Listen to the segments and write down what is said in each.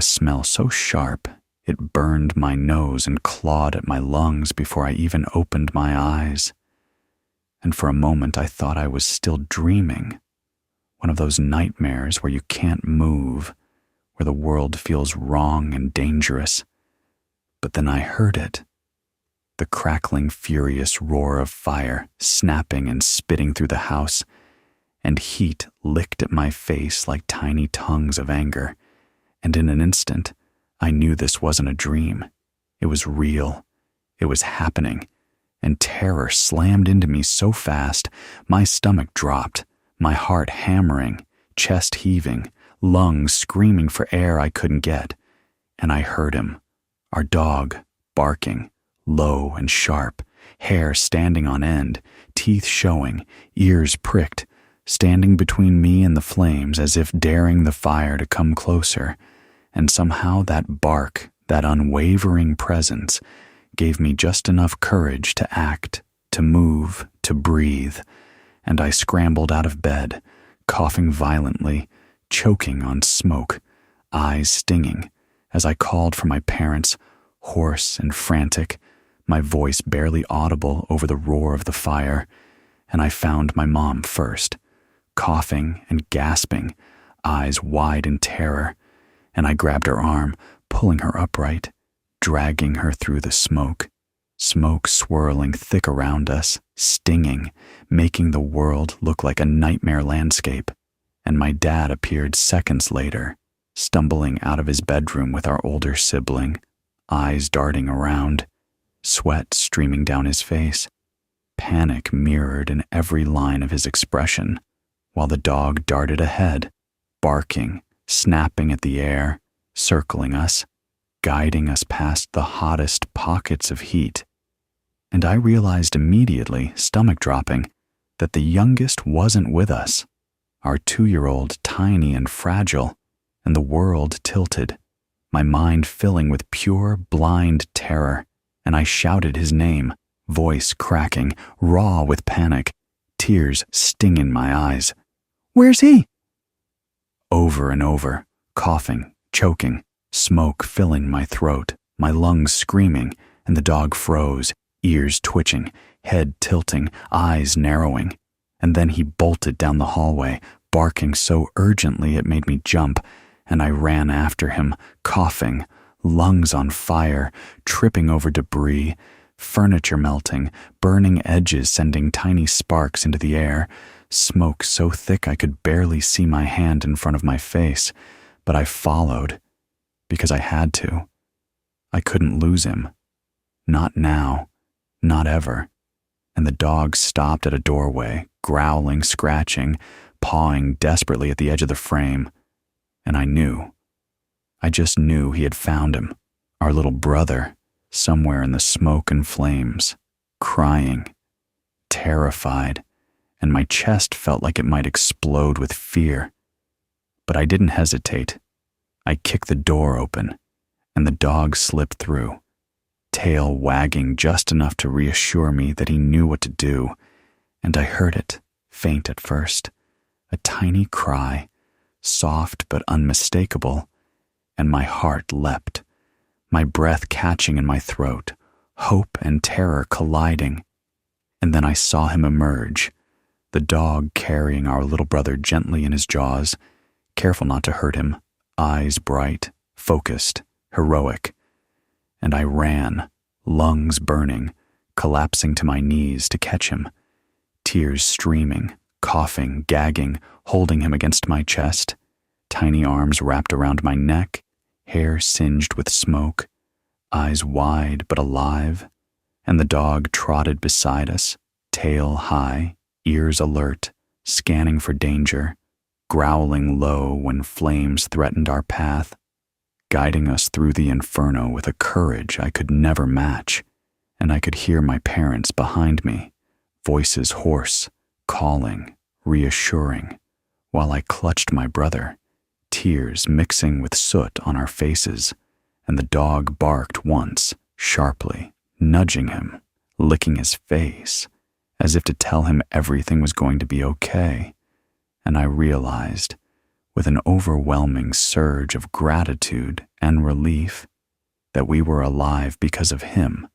smell so sharp it burned my nose and clawed at my lungs before I even opened my eyes. And for a moment I thought I was still dreaming, one of those nightmares where you can't move, where the world feels wrong and dangerous. But then I heard it. The crackling, furious roar of fire, snapping and spitting through the house, and heat licked at my face like tiny tongues of anger. And in an instant, I knew this wasn't a dream. It was real. It was happening. And terror slammed into me so fast, my stomach dropped, my heart hammering, chest heaving, lungs screaming for air I couldn't get. And I heard him, our dog, barking, low and sharp, hair standing on end, teeth showing, ears pricked, standing between me and the flames as if daring the fire to come closer. And somehow that bark, that unwavering presence, gave me just enough courage to act, to move, to breathe. And I scrambled out of bed, coughing violently, choking on smoke, eyes stinging, as I called for my parents, hoarse and frantic, my voice barely audible over the roar of the fire. And I found my mom first, coughing and gasping, eyes wide in terror. And I grabbed her arm, pulling her upright, dragging her through the smoke swirling thick around us, stinging, making the world look like a nightmare landscape. And my dad appeared seconds later, stumbling out of his bedroom with our older sibling, eyes darting around, sweat streaming down his face, panic mirrored in every line of his expression, while the dog darted ahead, barking, snapping at the air, circling us, guiding us past the hottest pockets of heat. And I realized immediately, stomach dropping, that the youngest wasn't with us, our 2-year-old tiny and fragile, and the world tilted, my mind filling with pure, blind terror, and I shouted his name, voice cracking, raw with panic, tears stinging my eyes. "Where's he?" Over and over, coughing, choking, smoke filling my throat, my lungs screaming, and the dog froze, ears twitching, head tilting, eyes narrowing. And then he bolted down the hallway, barking so urgently it made me jump, and I ran after him, coughing, lungs on fire, tripping over debris, furniture melting, burning edges sending tiny sparks into the air, smoke so thick I could barely see my hand in front of my face, but I followed, because I had to. I couldn't lose him. Not now. Not ever. And the dog stopped at a doorway, growling, scratching, pawing desperately at the edge of the frame. And I knew. I just knew he had found him, our little brother, somewhere in the smoke and flames, crying, terrified, and my chest felt like it might explode with fear. But I didn't hesitate. I kicked the door open, and the dog slipped through, tail wagging just enough to reassure me that he knew what to do. And I heard it, faint at first, a tiny cry, soft but unmistakable, and my heart leapt, my breath catching in my throat, hope and terror colliding. And then I saw him emerge, the dog carrying our little brother gently in his jaws, careful not to hurt him, eyes bright, focused, heroic. And I ran, lungs burning, collapsing to my knees to catch him, tears streaming, coughing, gagging, holding him against my chest, tiny arms wrapped around my neck, hair singed with smoke, eyes wide but alive, and the dog trotted beside us, tail high, ears alert, scanning for danger, growling low when flames threatened our path, guiding us through the inferno with a courage I could never match. And I could hear my parents behind me, voices hoarse, calling, reassuring, while I clutched my brother, tears mixing with soot on our faces, and the dog barked once, sharply, nudging him, licking his face, as if to tell him everything was going to be okay. And I realized with an overwhelming surge of gratitude and relief that we were alive because of him,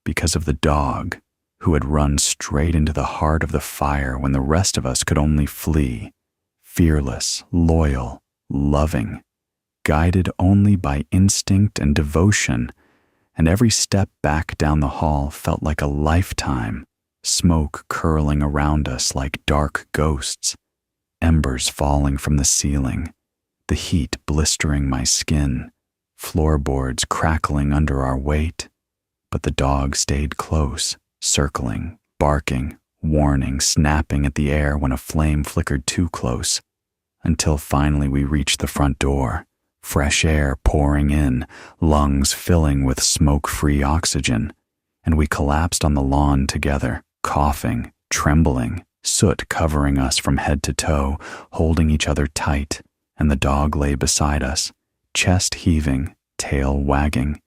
because of the dog who had run straight into the heart of the fire when the rest of us could only flee, fearless, loyal, loving, guided only by instinct and devotion, and every step back down the hall felt like a lifetime, smoke curling around us like dark ghosts, embers falling from the ceiling, the heat blistering my skin, floorboards crackling under our weight. But the dog stayed close, circling, barking, warning, snapping at the air when a flame flickered too close, until finally we reached the front door, fresh air pouring in, lungs filling with smoke-free oxygen, and we collapsed on the lawn together, coughing, trembling, soot covering us from head to toe, holding each other tight, and the dog lay beside us, chest heaving, tail wagging,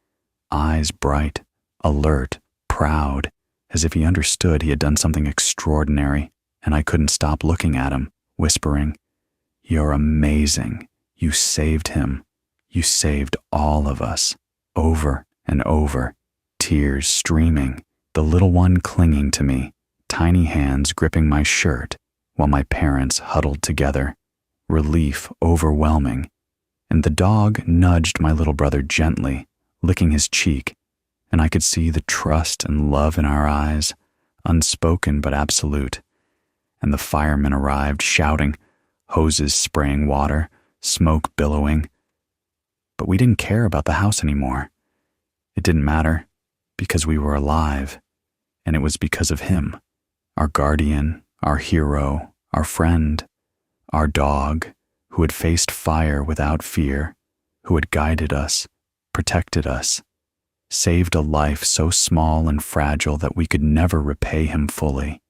eyes bright, alert, proud, as if he understood he had done something extraordinary, and I couldn't stop looking at him, whispering, "You're amazing. You saved him. You saved all of us," over and over, tears streaming, the little one clinging to me, tiny hands gripping my shirt, while my parents huddled together, relief overwhelming, and the dog nudged my little brother gently, licking his cheek, and I could see the trust and love in our eyes, unspoken but absolute, and the firemen arrived shouting, hoses spraying water, smoke billowing. But we didn't care about the house anymore. It didn't matter, because we were alive, and it was because of him, our guardian, our hero, our friend, our dog, who had faced fire without fear, who had guided us, protected us, saved a life so small and fragile that we could never repay him fully.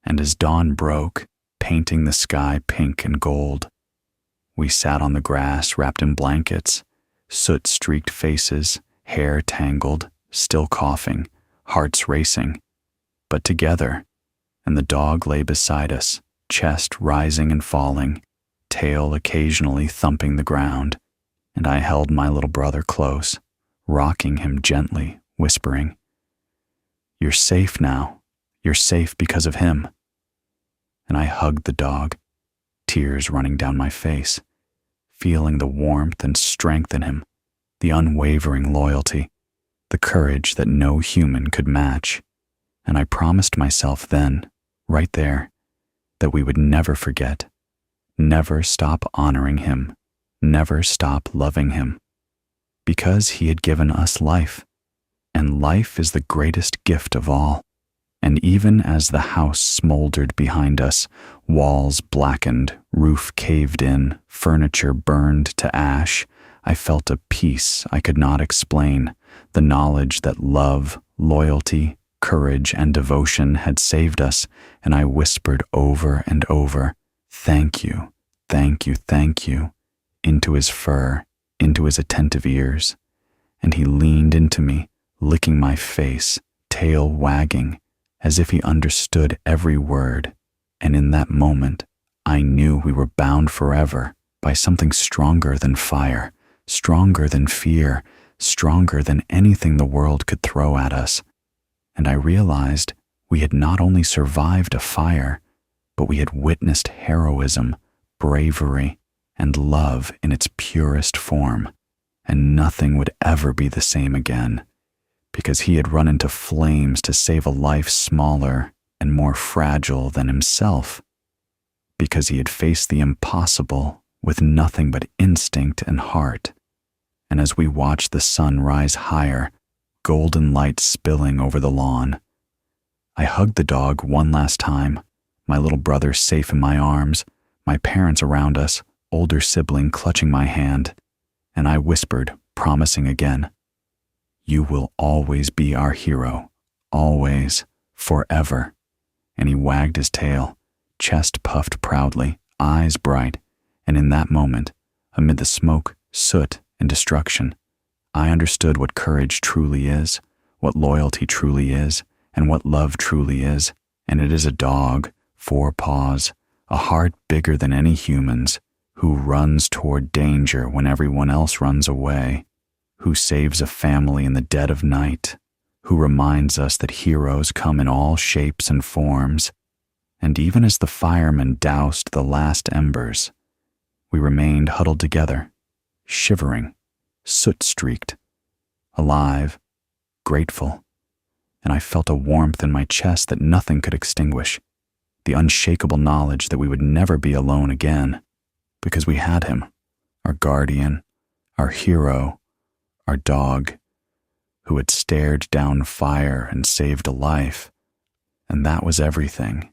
And as dawn broke, painting the sky pink and gold, we sat on the grass wrapped in blankets, soot-streaked faces, hair tangled, still coughing, hearts racing, but together, and the dog lay beside us, chest rising and falling, tail occasionally thumping the ground, and I held my little brother close, rocking him gently, whispering, "You're safe now. You're safe because of him." And I hugged the dog, tears running down my face, feeling the warmth and strength in him, the unwavering loyalty, the courage that no human could match. And I promised myself then, right there, that we would never forget, never stop honoring him, never stop loving him, because he had given us life, and life is the greatest gift of all. And even as the house smoldered behind us, walls blackened, roof caved in, furniture burned to ash, I felt a peace I could not explain, the knowledge that love, loyalty, courage, and devotion had saved us, and I whispered over and over, "Thank you, thank you, thank you," into his fur, into his attentive ears, and he leaned into me, licking my face, tail wagging, as if he understood every word, and in that moment, I knew we were bound forever by something stronger than fire, stronger than fear, stronger than anything the world could throw at us. And I realized we had not only survived a fire, but we had witnessed heroism, bravery, and love in its purest form, and nothing would ever be the same again, because he had run into flames to save a life smaller and more fragile than himself, because he had faced the impossible with nothing but instinct and heart. And as we watched the sun rise higher, golden light spilling over the lawn, I hugged the dog one last time, my little brother safe in my arms, my parents around us, older sibling clutching my hand, and I whispered, promising again, "You will always be our hero, always, forever." And he wagged his tail, chest puffed proudly, eyes bright, and in that moment, amid the smoke, soot, and destruction, I understood what courage truly is, what loyalty truly is, and what love truly is, and it is a dog, 4 paws, a heart bigger than any human's, who runs toward danger when everyone else runs away, who saves a family in the dead of night, who reminds us that heroes come in all shapes and forms, and even as the firemen doused the last embers, we remained huddled together, shivering, soot-streaked, alive, grateful, and I felt a warmth in my chest that nothing could extinguish, the unshakable knowledge that we would never be alone again, because we had him, our guardian, our hero, our dog, who had stared down fire and saved a life, and that was everything.